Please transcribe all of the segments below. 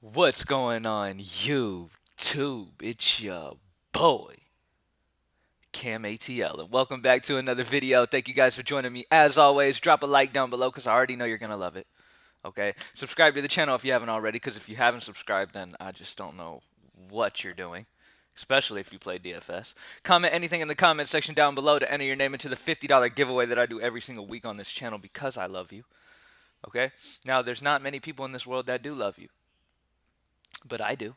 What's going on, YouTube? It's your boy, CamATL, and welcome back to another video. Thank you guys for joining me. As always, drop a like down below because I already know you're going to love it. Okay? Subscribe to the channel if you haven't already, because if you haven't subscribed, then I just don't know what you're doing, especially if you play DFS. Comment anything in the comment section down below to enter your name into the $50 giveaway that I do every single week on this channel because I love you. Okay? Now, there's not many people in this world that do love you, but I do.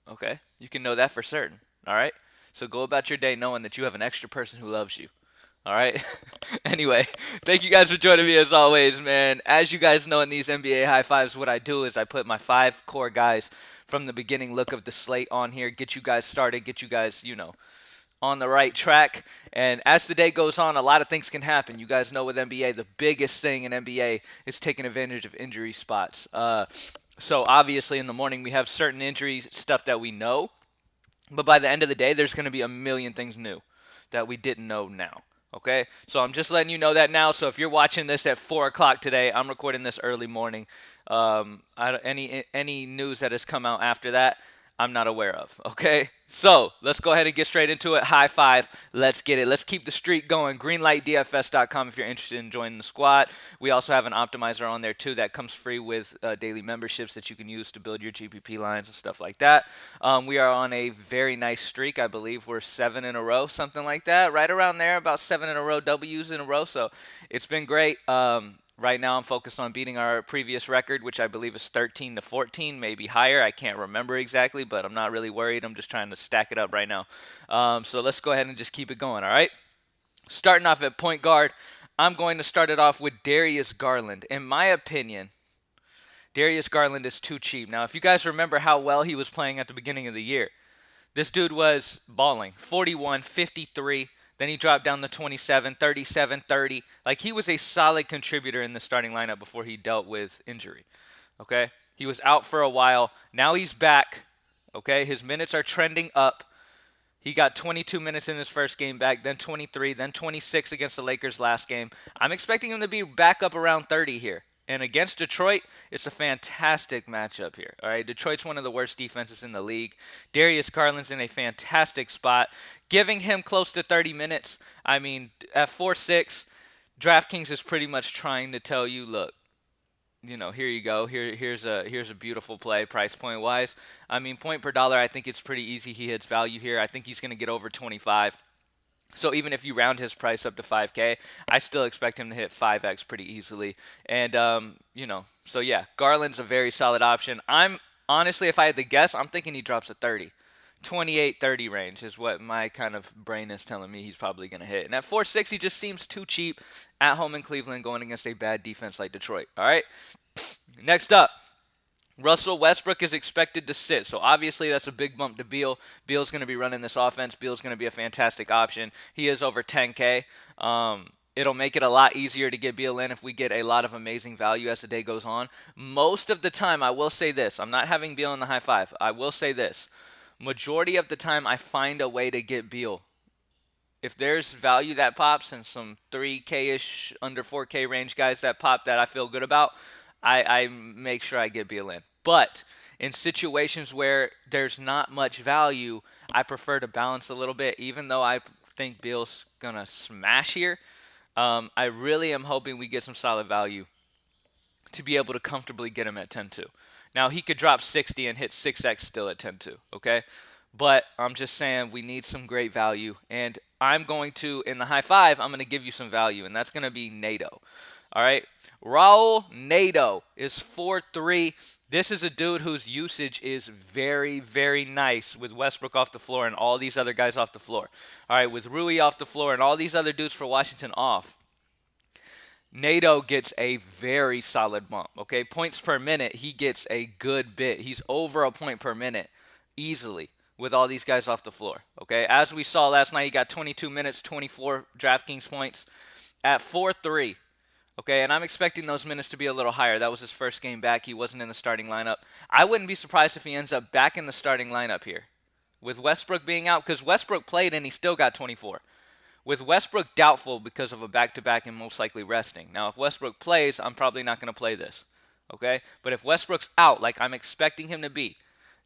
Okay? You can know that for certain. All right? So go about your day knowing that you have an extra person who loves you. All right? Anyway, thank you guys for joining me as always, man. As you guys know in these NBA high fives, what I do is I put my 5 core guys from the beginning look of the slate on here, get you guys started, get you guys, on the right track. And as the day goes on, a lot of things can happen. You guys know with NBA, the biggest thing in NBA is taking advantage of injury spots. So obviously in the morning we have certain injury stuff that we know, but by the end of the day there's going to be a million things new that we didn't know now. Okay, so I'm just letting you know that now. So if you're watching this at 4 o'clock today, I'm recording this early morning. Any news that has come out after that, I'm not aware of. Okay, so let's go ahead and get straight into it. High five. Let's get it. Let's keep the streak going. Greenlightdfs.com if you're interested in joining the squad. We also have an optimizer on there too that comes free with daily memberships that you can use to build your GPP lines and stuff like that. We are on a very nice streak. I believe we're 7 in a row, something like that, right around there, about 7 in a row, W's in a row. So it's been great. Right now, I'm focused on beating our previous record, which I believe is 13 to 14, maybe higher. I can't remember exactly, but I'm not really worried. I'm just trying to stack it up right now. So let's go ahead and just keep it going, all right? Starting off at point guard, I'm going to start it off with Darius Garland. In my opinion, Darius Garland is too cheap. Now, if you guys remember how well he was playing at the beginning of the year, this dude was balling 41, 53. Then he dropped down to 27, 37, 30. Like, he was a solid contributor in the starting lineup before he dealt with injury. Okay? He was out for a while. Now he's back. Okay? His minutes are trending up. He got 22 minutes in his first game back, then 23, then 26 against the Lakers last game. I'm expecting him to be back up around 30 here. And against Detroit, it's a fantastic matchup here. All right, Detroit's one of the worst defenses in the league. Darius Garland's in a fantastic spot. Giving him close to 30 minutes, I mean, at 4-6, Draftkings is pretty much trying to tell you, look, here you go. Here's a beautiful play, price point wise. I mean, point per dollar, I think it's pretty easy. He hits value here. I think he's going to get over 25. So even if you round his price up to 5K, I still expect him to hit 5X pretty easily. And so yeah, Garland's a very solid option. I'm honestly, if I had to guess, I'm thinking he drops a 30. 28-30 range is what my kind of brain is telling me he's probably going to hit. And at 4.6, he just seems too cheap at home in Cleveland going against a bad defense like Detroit. All right. Next up, Russell Westbrook is expected to sit, so obviously that's a big bump to Beal. Beal's going to be running this offense. Beal's going to be a fantastic option. He is over 10K. It'll make it a lot easier to get Beal in if we get a lot of amazing value as the day goes on. Most of the time, I will say this. I'm not having Beal in the high five. I will say this. Majority of the time, I find a way to get Beal. If there's value that pops and some 3K-ish, under 4K range guys that pop that I feel good about, I make sure I get Beal in. But in situations where there's not much value, I prefer to balance a little bit. Even though I think Beal's going to smash here, I really am hoping we get some solid value to be able to comfortably get him at 10-2. Now, he could drop 60 and hit 6x still at 10-2, okay? But I'm just saying we need some great value. And I'm going to, in the high five, I'm going to give you some value, and that's going to be Neto. All right. Raul Neto is 4-3. This is a dude whose usage is very, very nice with Westbrook off the floor and all these other guys off the floor. All right. With Rui off the floor and all these other dudes for Washington off, Neto gets a very solid bump. Okay. Points per minute, he gets a good bit. He's over a point per minute easily with all these guys off the floor. Okay. As we saw last night, he got 22 minutes, 24 DraftKings points at 4-3. Okay, and I'm expecting those minutes to be a little higher. That was his first game back. He wasn't in the starting lineup. I wouldn't be surprised if he ends up back in the starting lineup here. With Westbrook being out, because Westbrook played and he still got 24. With Westbrook doubtful because of a back-to-back and most likely resting. Now, if Westbrook plays, I'm probably not going to play this. Okay? But if Westbrook's out, like I'm expecting him to be,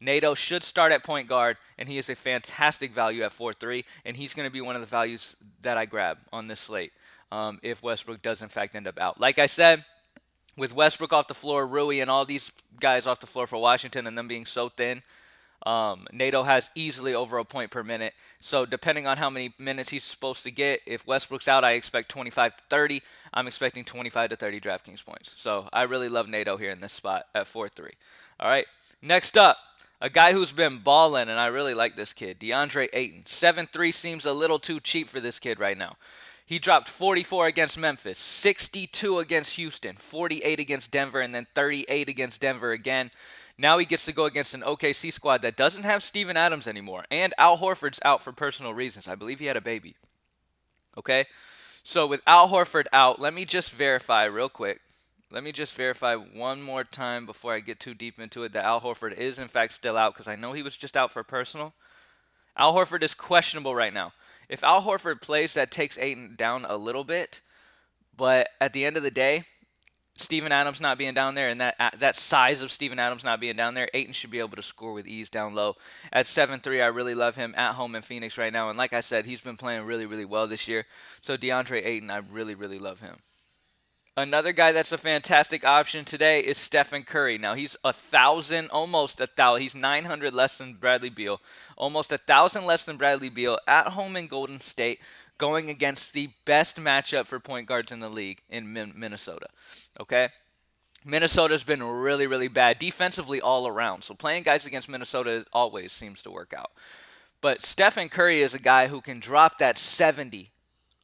Neto should start at point guard, and he is a fantastic value at 4-3, and he's going to be one of the values that I grab on this slate if Westbrook does, in fact, end up out. Like I said, with Westbrook off the floor, Rui, and all these guys off the floor for Washington and them being so thin, Nato has easily over a point per minute. So depending on how many minutes he's supposed to get, if Westbrook's out, I expect 25 to 30. I'm expecting 25 to 30 DraftKings points. So I really love Nato here in this spot at 4-3. All right. Next up, a guy who's been balling, and I really like this kid, Deandre Ayton. 7-3 seems a little too cheap for this kid right now. He dropped 44 against Memphis, 62 against Houston, 48 against Denver, and then 38 against Denver again. Now he gets to go against an OKC squad that doesn't have Steven Adams anymore. And Al Horford's out for personal reasons. I believe he had a baby. Okay? So with Al Horford out, let me just verify real quick. Let me just verify one more time before I get too deep into it that Al Horford is in fact still out, because I know he was just out for personal. Al Horford is questionable right now. If Al Horford plays, that takes Ayton down a little bit. But at the end of the day, Steven Adams not being down there, and that size of Steven Adams not being down there, Ayton should be able to score with ease down low. At 7-3, I really love him at home in Phoenix right now. And like I said, he's been playing really, really well this year. So DeAndre Ayton, I really, really love him. Another guy that's a fantastic option today is Stephen Curry. Now, he's 1,000, almost 1,000. He's 900 less than Bradley Beal. Almost 1,000 less than Bradley Beal at home in Golden State, going against the best matchup for point guards in the league in Minnesota. Okay? Minnesota's been really, really bad defensively all around. So playing guys against Minnesota always seems to work out. But Stephen Curry is a guy who can drop that 70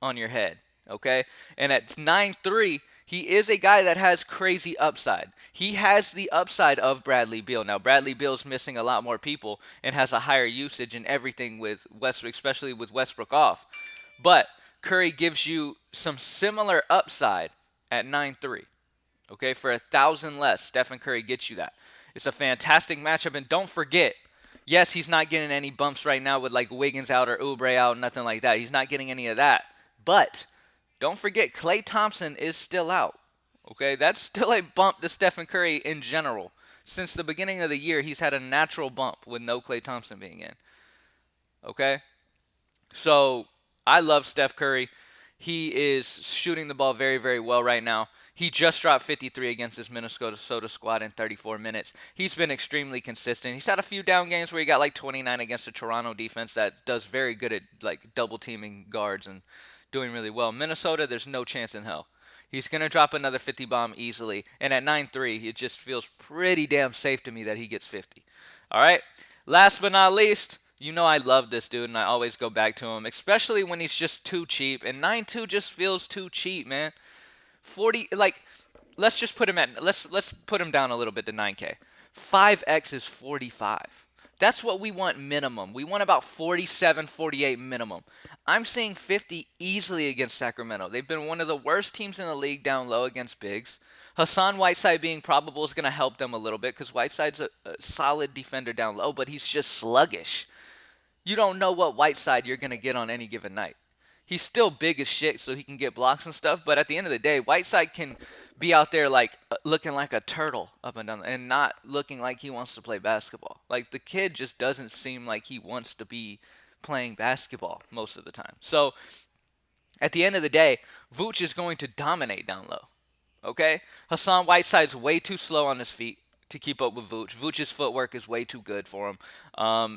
on your head. Okay? And at 9-3, he is a guy that has crazy upside. He has the upside of Bradley Beal. Now, Bradley Beal's missing a lot more people and has a higher usage and everything with Westbrook, especially with Westbrook off. But Curry gives you some similar upside at 9-3. Okay, for 1,000 less, Stephen Curry gets you that. It's a fantastic matchup, and don't forget, yes, he's not getting any bumps right now with like Wiggins out or Oubre out, nothing like that. He's not getting any of that. But don't forget, Klay Thompson is still out. Okay, that's still a bump to Stephen Curry in general. Since the beginning of the year, he's had a natural bump with no Klay Thompson being in. Okay, so I love Steph Curry. He is shooting the ball very, very well right now. He just dropped 53 against this Minnesota squad in 34 minutes. He's been extremely consistent. He's had a few down games where he got like 29 against the Toronto defense that does very good at like double teaming guards and doing really well. Minnesota, there's no chance in hell. He's going to drop another 50 bomb easily. And at 9-3, it just feels pretty damn safe to me that he gets 50. All right. Last but not least, you know I love this dude, and I always go back to him, especially when he's just too cheap. And 9-2 just feels too cheap, man. 40, like, let's just put him at, let's put him down a little bit to 9K. 5X is 45. That's what we want minimum. We want about 47, 48 minimum. I'm seeing 50 easily against Sacramento. They've been one of the worst teams in the league down low against bigs. Hassan Whiteside being probable is going to help them a little bit because Whiteside's a solid defender down low, but he's just sluggish. You don't know what Whiteside you're going to get on any given night. He's still big as shit, so he can get blocks and stuff. But at the end of the day, Whiteside can be out there like looking like a turtle up and down, and not looking like he wants to play basketball. Like the kid just doesn't seem like he wants to be playing basketball most of the time. So at the end of the day, Vooch is going to dominate down low. Okay, Hassan Whiteside's way too slow on his feet to keep up with Vooch. Vooch's footwork is way too good for him.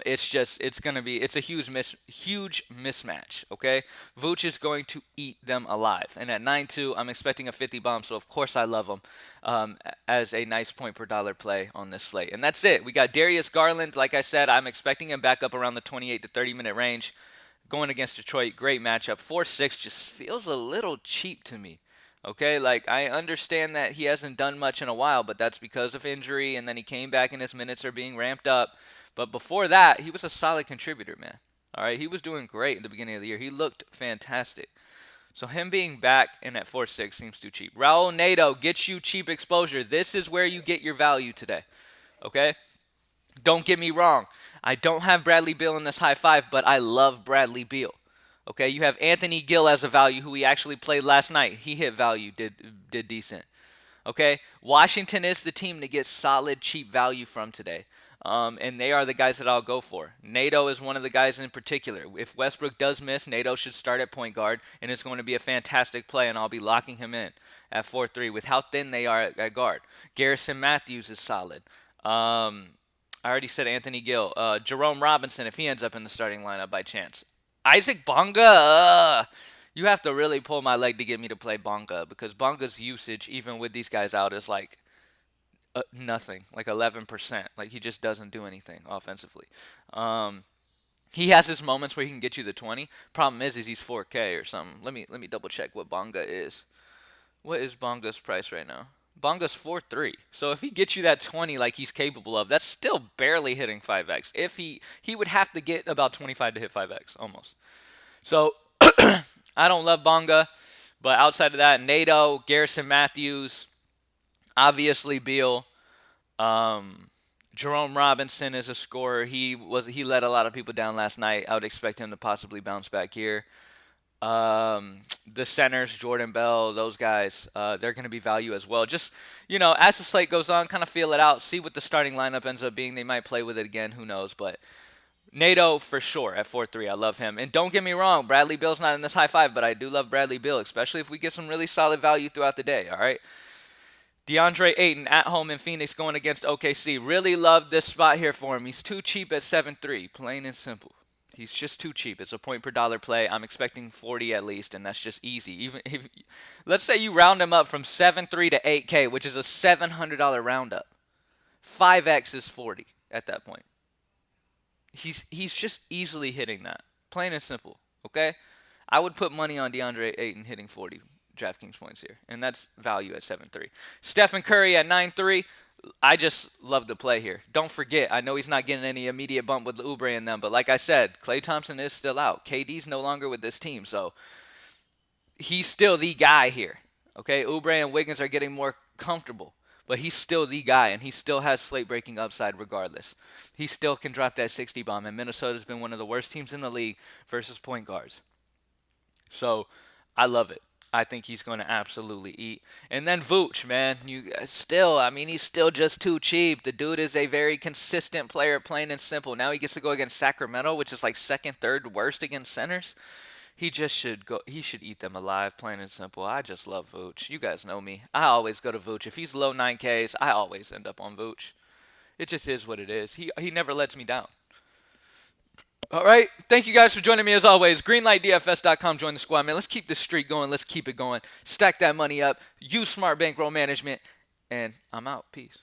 It's a huge mismatch, okay? Vooch is going to eat them alive. And at 9-2, I'm expecting a 50 bomb, so of course I love him as a nice point per dollar play on this slate. And that's it. We got Darius Garland. Like I said, I'm expecting him back up around the 28 to 30 minute range. Going against Detroit, great matchup. 4-6 just feels a little cheap to me. Okay, like I understand that he hasn't done much in a while, but that's because of injury, and then he came back and his minutes are being ramped up. But before that, he was a solid contributor, man. All right, he was doing great at the beginning of the year. He looked fantastic. So him being back and at 4-6 seems too cheap. Raul Neto gets you cheap exposure. This is where you get your value today. Okay? Don't get me wrong. I don't have Bradley Beal in this high five, but I love Bradley Beal. Okay, you have Anthony Gill as a value, who he actually played last night. He hit value, did decent. Okay, Washington is the team to get solid, cheap value from today. And they are the guys that I'll go for. Neto is one of the guys in particular. If Westbrook does miss, Neto should start at point guard, and it's going to be a fantastic play, and I'll be locking him in at 4-3 with how thin they are at guard. Garrison Matthews is solid. I already said Anthony Gill. Jerome Robinson, if he ends up in the starting lineup by chance. Isaac Bonga, you have to really pull my leg to get me to play Bonga because Bonga's usage, even with these guys out, is like nothing, like 11%. Like he just doesn't do anything offensively. He has his moments where he can get you the 20. Problem is he's 4K or something. Let me double check what Bonga is. What is Bonga's price right now? Bonga's 4-3. So if he gets you that 20 like he's capable of, that's still barely hitting 5x. If he would have to get about 25 to hit 5x almost. So I don't love Bonga, but outside of that, Nato, Garrison Matthews, obviously Beal, Jerome Robinson is a scorer. He let a lot of people down last night. I would expect him to possibly bounce back here. The centers, Jordan Bell, those guys, they're going to be value as well. Just, as the slate goes on, kind of feel it out, see what the starting lineup ends up being. They might play with it again, who knows, but Nato for sure at 4-3. I love him. And don't get me wrong, Bradley Beal's not in this high five, but I do love Bradley Beal, especially if we get some really solid value throughout the day, all right? Deandre Ayton at home in Phoenix going against OKC. Really love this spot here for him. He's too cheap at 7-3, plain and simple. He's just too cheap. It's a point per dollar play. I'm expecting 40 at least, and that's just easy. Even if, let's say you round him up from 7-3 to 8K, which is a $700 roundup. 5x is 40 at that point. He's just easily hitting that, plain and simple. Okay, I would put money on DeAndre Ayton hitting 40 DraftKings points here, and that's value at 7-3. Stephen Curry at 9-3. I just love the play here. Don't forget, I know he's not getting any immediate bump with Oubre and them, but like I said, Klay Thompson is still out. KD's no longer with this team, so he's still the guy here. Okay, Oubre and Wiggins are getting more comfortable, but he's still the guy, and he still has slate-breaking upside regardless. He still can drop that 60 bomb, and Minnesota's been one of the worst teams in the league versus point guards. So I love it. I think he's going to absolutely eat. And then Vooch, man, he's still just too cheap. The dude is a very consistent player, plain and simple. Now he gets to go against Sacramento, which is like second, third worst against centers. He just should go. He should eat them alive, plain and simple. I just love Vooch. You guys know me. I always go to Vooch. If he's low 9Ks, I always end up on Vooch. It just is what it is. He never lets me down. All right. Thank you guys for joining me as always. Greenlightdfs.com. Join the squad, man. Let's keep this streak going. Let's keep it going. Stack that money up. Use smart bankroll management. And I'm out. Peace.